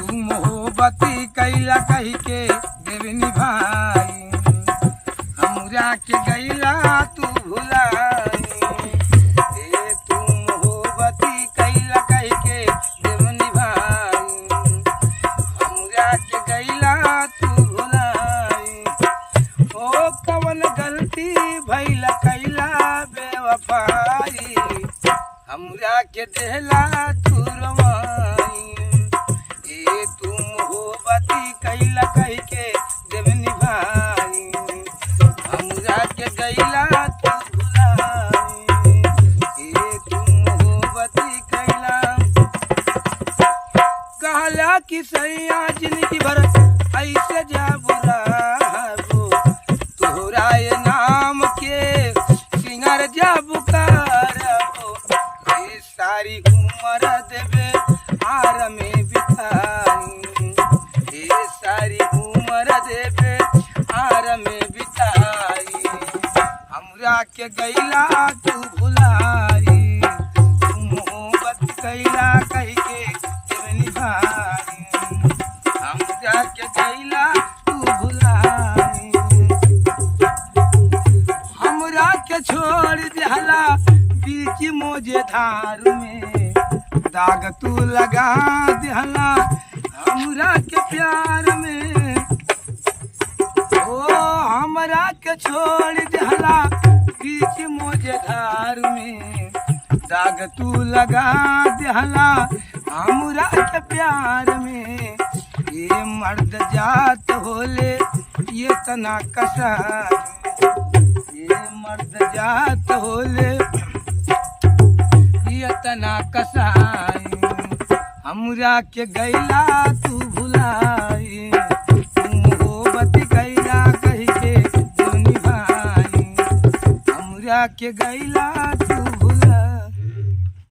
तू मोहब्बती कैला कही के देव निभाई हमरा के गैला तू भुलाई तू मोहब्बती कैला कही के देव निभाई हमरा के गैला तू भुलाई ओ कवन गलती भैला कैला बेवफाई हमरा के देहला तू रवाई तू मोहब्बती कैला कही के देव निभाई हमरा के गैला तू भुलाई तू मोहब्बती कैला कहला कि सैया जिंदगी भर ऐसे जा बुलाबो तोहरा ये नाम के सिंगर जा बुकारबो सारी उम्र देवे आर में बिताई सारी उम्र देवे आर में बिताई हमरा के गैला तू भुलाई तू मोहब्बत कैला कही के देव निभाई हमरा के गैला तू भुलाई हमरा के छोड़ दिहला बीच मोजे धार में दाग तू लगा दिहला हमरा के प्यार में ओ हमरा के छोड़ दिहला बीच मोजे धार में दाग तू लगा दिहला हमरा के प्यार में ये मर्द जात होले ये तना कसार ये मर्द जात होले तना कसाई हमरा के गैला तू भुलाई तू मोहब्बत कैला कही के देव निभाई हमरा के गैला तू